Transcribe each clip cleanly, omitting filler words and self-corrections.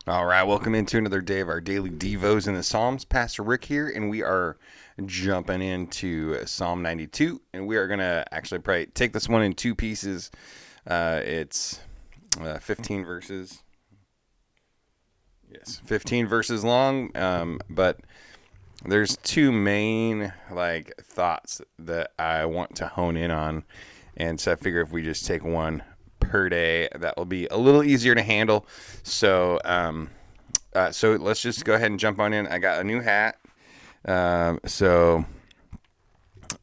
All right, welcome into another day of our daily Devos in the Psalms. Pastor Rick here, and we are jumping into Psalm 92, and we are going to actually probably take this one in two pieces. It's 15 verses. Yes, 15 verses long, but there's two main thoughts that I want to hone in on, and so I figure if we just take one per day, that will be a little easier to handle. So let's just go ahead and jump on in. I got a new hat, so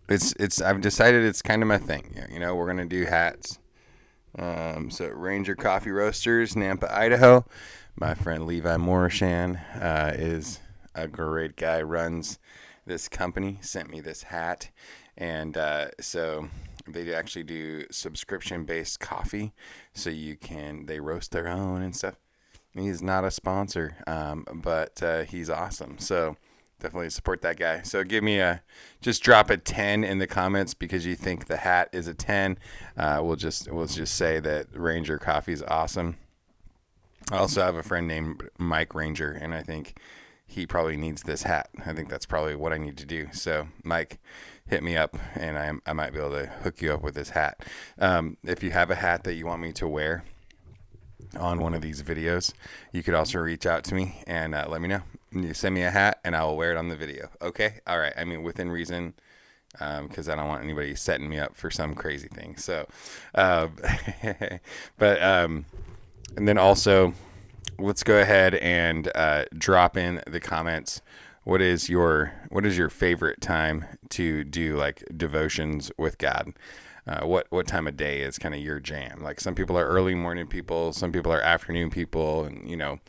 it's I've decided it's kind of my thing. You know, we're gonna do hats. So Ranger Coffee Roasters, Nampa, Idaho. My friend Levi Morishan is a great guy. Runs this company. Sent me this hat, and so they actually do subscription-based coffee. So they roast their own and stuff. He's not a sponsor, but he's awesome. So definitely support that guy. So just drop a 10 in the comments because you think the hat is a 10. We'll just say that Ranger Coffee is awesome. I also have a friend named Mike Ranger, and I think he probably needs this hat. I think that's probably what I need to do. So Mike, hit me up, and I might be able to hook you up with this hat. If you have a hat that you want me to wear on one of these videos, you could also reach out to me and let me know. You send me a hat and I will wear it on the video. Okay, all right. I mean, within reason, because I don't want anybody setting me up for some crazy thing. So and then also, let's go ahead and drop in the comments. What is your favorite time to do like devotions with God? What time of day is kind of your jam? Like, some people are early morning people, some people are afternoon people, and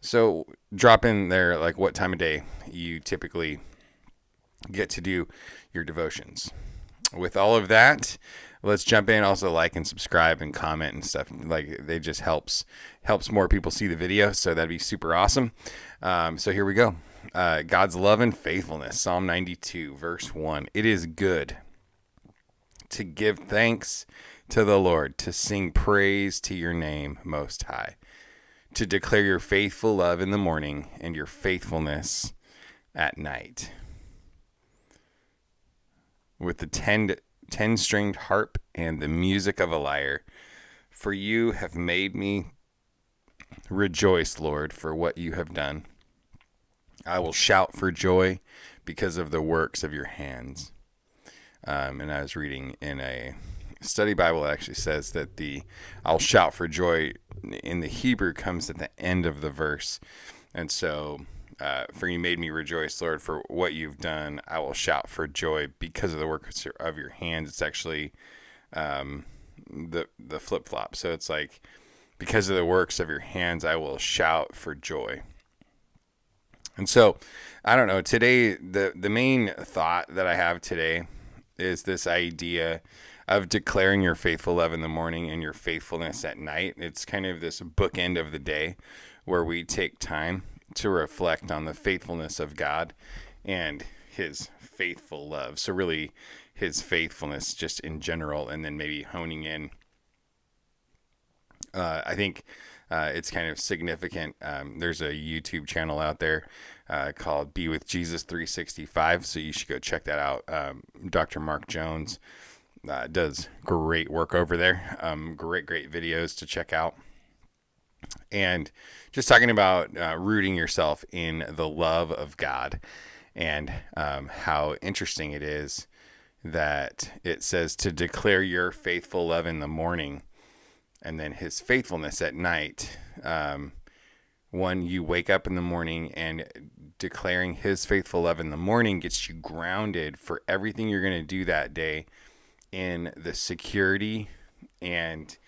so drop in there like what time of day you typically get to do your devotions. With all of that, let's jump in. Also, like and subscribe and comment and stuff. Like, they just helps more people see the video, so that'd be super awesome. So here we go. God's love and faithfulness. Psalm 92, verse 1. It is good to give thanks to the Lord, to sing praise to your name, Most High, to declare your faithful love in the morning and your faithfulness at night. With the 10-stringed harp and the music of a lyre, for you have made me rejoice, Lord, for what you have done. I will shout for joy because of the works of your hands. And I was reading in a study Bible, it actually says that I'll shout for joy in the Hebrew comes at the end of the verse. And so, for you made me rejoice, Lord, for what you've done. I will shout for joy because of the works of your hands. It's actually the flip-flop. So it's like, because of the works of your hands, I will shout for joy. And so, I don't know, today, the main thought that I have today is this idea of declaring your faithful love in the morning and your faithfulness at night. It's kind of this bookend of the day where we take time to reflect on the faithfulness of God and his faithful love. So really, his faithfulness just in general, and then maybe honing in. I think it's kind of significant. There's a YouTube channel out there called Be With Jesus 365, so you should go check that out. Dr. Mark Jones does great work over there. Great videos to check out. And just talking about rooting yourself in the love of God, and how interesting it is that it says to declare your faithful love in the morning and then his faithfulness at night. When you wake up in the morning and declaring his faithful love in the morning gets you grounded for everything you're going to do that day in the security and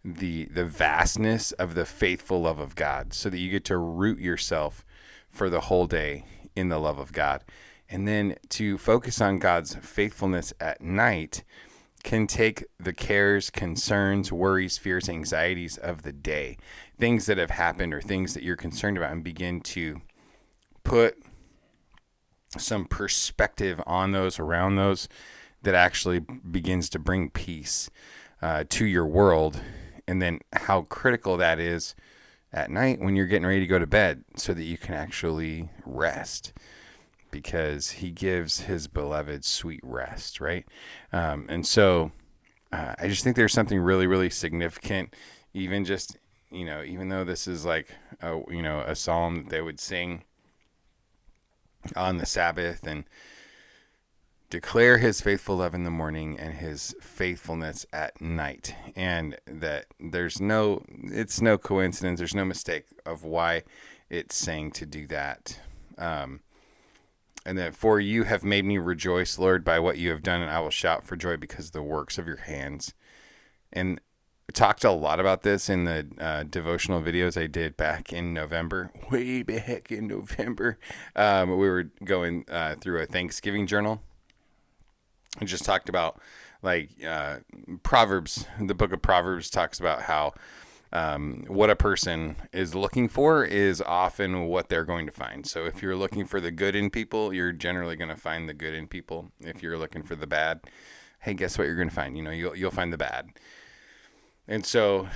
the vastness of the faithful love of God, so that you get to root yourself for the whole day in the love of God. And then to focus on God's faithfulness at night can take the cares, concerns, worries, fears, anxieties of the day, things that have happened or things that you're concerned about, and begin to put some perspective on those, around those, that actually begins to bring peace to your world. And then how critical that is at night when you're getting ready to go to bed so that you can actually rest, because he gives his beloved sweet rest, right? And so I just think there's something really, really significant, even just, even though this is like, a psalm that they would sing on the Sabbath, and declare his faithful love in the morning and his faithfulness at night. And that it's no coincidence. There's no mistake of why it's saying to do that. And that, for you have made me rejoice, Lord, by what you have done, and I will shout for joy because of the works of your hands. And I talked a lot about this in the devotional videos I did back in November, way back in November. We were going through a Thanksgiving journal. I just talked about, like, Proverbs. The book of Proverbs talks about how what a person is looking for is often what they're going to find. So if you're looking for the good in people, you're generally going to find the good in people. If you're looking for the bad, hey, guess what you're going to find? You'll find the bad. And so,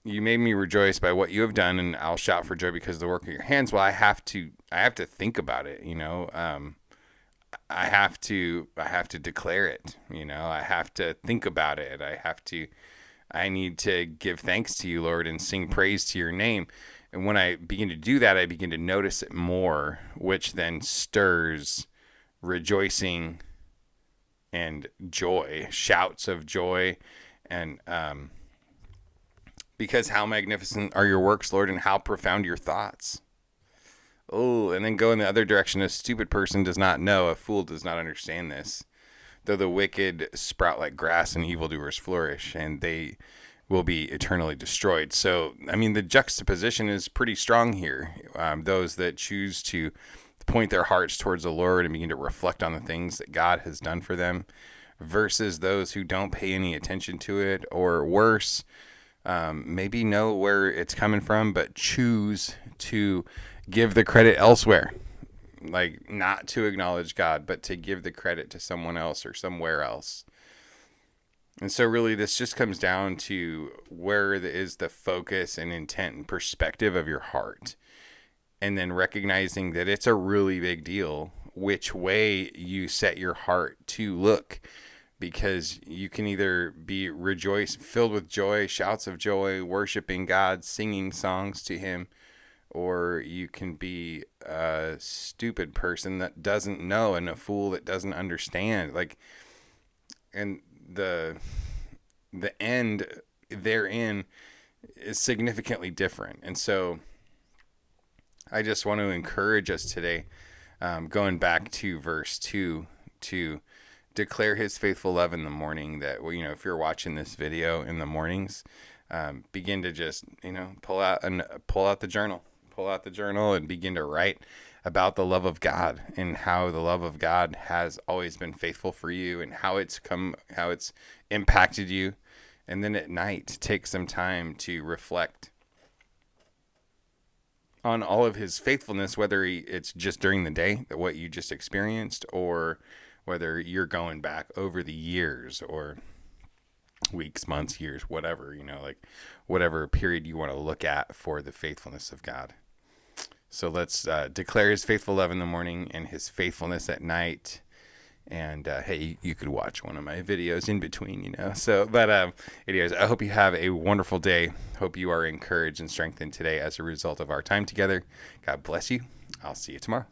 you made me rejoice by what you have done, and I'll shout for joy because of the work of your hands. Well, I have to think about it. I have to declare it. I have to think about it. I need to give thanks to you, Lord, and sing praise to your name. And when I begin to do that, I begin to notice it more, which then stirs rejoicing and joy, shouts of joy. And because how magnificent are your works, Lord, and how profound your thoughts. Oh, and then go in the other direction. A stupid person does not know, a fool does not understand this. Though the wicked sprout like grass and evildoers flourish, and they will be eternally destroyed. So, I mean, the juxtaposition is pretty strong here. Those that choose to point their hearts towards the Lord and begin to reflect on the things that God has done for them, versus those who don't pay any attention to it, or worse, maybe know where it's coming from, but choose to give the credit elsewhere. Like, not to acknowledge God, but to give the credit to someone else or somewhere else. And so really this just comes down to where is the focus and intent and perspective of your heart. And then recognizing that it's a really big deal which way you set your heart to look. Because you can either be filled with joy, shouts of joy, worshiping God, singing songs to him, or you can be a stupid person that doesn't know, and a fool that doesn't understand. And the end therein is significantly different. And so I just want to encourage us today, going back to verse 2, to declare his faithful love in the morning. That, if you're watching this video in the mornings, begin to just, pull out the journal and begin to write about the love of God, and how the love of God has always been faithful for you, and how it's impacted you. And then at night, take some time to reflect on all of his faithfulness, whether it's just during the day, what you just experienced, or whether you're going back over the years, or weeks, months, years, whatever, whatever period you want to look at for the faithfulness of God. So let's declare his faithful love in the morning and his faithfulness at night. And hey, you could watch one of my videos in between, but anyways, I hope you have a wonderful day. Hope you are encouraged and strengthened today as a result of our time together. God bless you. I'll see you tomorrow.